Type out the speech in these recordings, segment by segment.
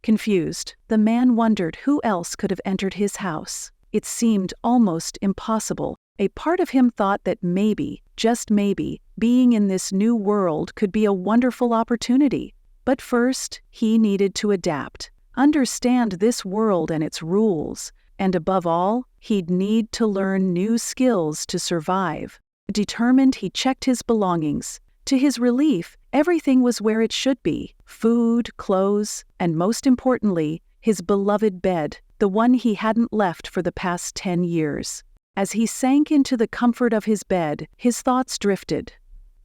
Confused, the man wondered who else could have entered his house. It seemed almost impossible. A part of him thought that maybe, just maybe, being in this new world could be a wonderful opportunity. But first, he needed to adapt, understand this world and its rules, and above all, he'd need to learn new skills to survive. Determined, he checked his belongings. To his relief, everything was where it should be: food, clothes, and most importantly, his beloved bed, the one he hadn't left for the past 10 years. As he sank into the comfort of his bed, his thoughts drifted.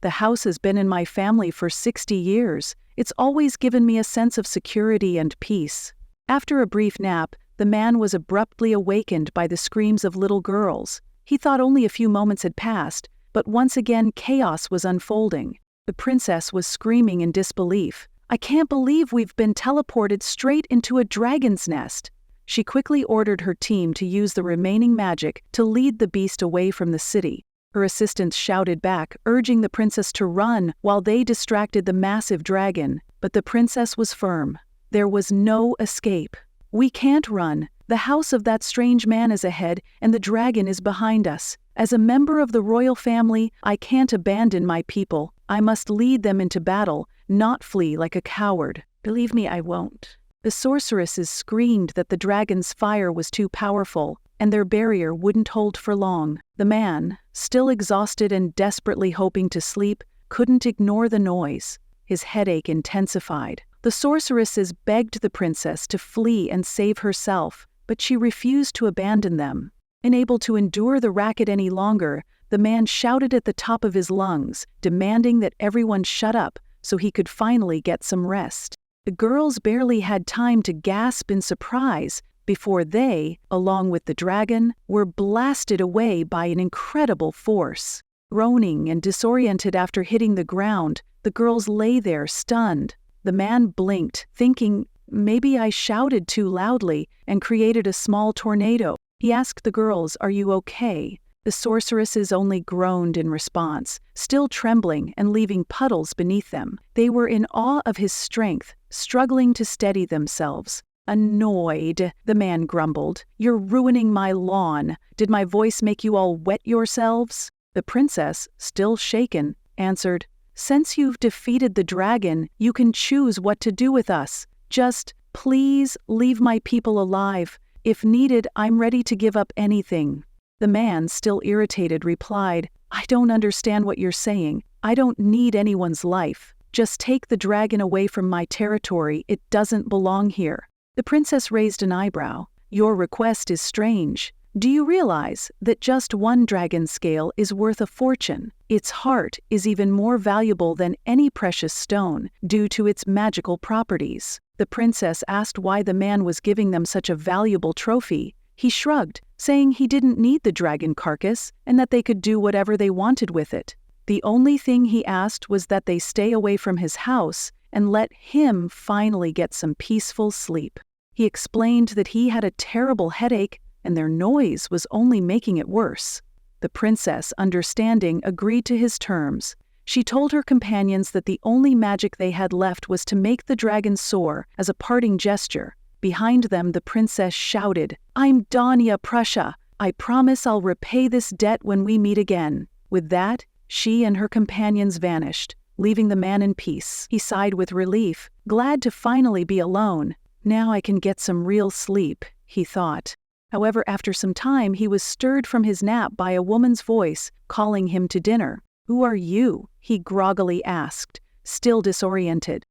The house has been in my family for 60 years. It's always given me a sense of security and peace. After a brief nap, the man was abruptly awakened by the screams of little girls. He thought only a few moments had passed, but once again chaos was unfolding. The princess was screaming in disbelief. "I can't believe we've been teleported straight into a dragon's nest." She quickly ordered her team to use the remaining magic to lead the beast away from the city. Her assistants shouted back, urging the princess to run while they distracted the massive dragon, but the princess was firm. There was no escape. "We can't run. The house of that strange man is ahead, and the dragon is behind us. As a member of the royal family, I can't abandon my people. I must lead them into battle, not flee like a coward." "Believe me, I won't." The sorceresses screamed that the dragon's fire was too powerful, and their barrier wouldn't hold for long. The man, still exhausted and desperately hoping to sleep, couldn't ignore the noise. His headache intensified. The sorceresses begged the princess to flee and save herself, but she refused to abandon them. Unable to endure the racket any longer, the man shouted at the top of his lungs, demanding that everyone shut up so he could finally get some rest. The girls barely had time to gasp in surprise before they, along with the dragon, were blasted away by an incredible force. Groaning and disoriented after hitting the ground, the girls lay there stunned. The man blinked, thinking, "Maybe I shouted too loudly and created a small tornado." He asked the girls, "Are you okay?" The sorceresses only groaned in response, still trembling and leaving puddles beneath them. They were in awe of his strength, struggling to steady themselves. "Annoyed," the man grumbled. "You're ruining my lawn. Did my voice make you all wet yourselves?" The princess, still shaken, answered, "Since you've defeated the dragon, you can choose what to do with us. Just, please, leave my people alive. If needed, I'm ready to give up anything." The man, still irritated, replied, "I don't understand what you're saying. I don't need anyone's life. Just take the dragon away from my territory. It doesn't belong here." The princess raised an eyebrow. "Your request is strange. Do you realize that just one dragon scale is worth a fortune? Its heart is even more valuable than any precious stone due to its magical properties." The princess asked why the man was giving them such a valuable trophy. He shrugged, saying he didn't need the dragon carcass and that they could do whatever they wanted with it. The only thing he asked was that they stay away from his house and let him finally get some peaceful sleep. He explained that he had a terrible headache and their noise was only making it worse. The princess, understanding, agreed to his terms. She told her companions that the only magic they had left was to make the dragon soar as a parting gesture. Behind them, the princess shouted, "I'm Danya Prussia. I promise I'll repay this debt when we meet again." With that, she and her companions vanished, leaving the man in peace. He sighed with relief, glad to finally be alone. "Now I can get some real sleep," he thought. However, after some time, he was stirred from his nap by a woman's voice calling him to dinner. "Who are you?" he groggily asked, still disoriented.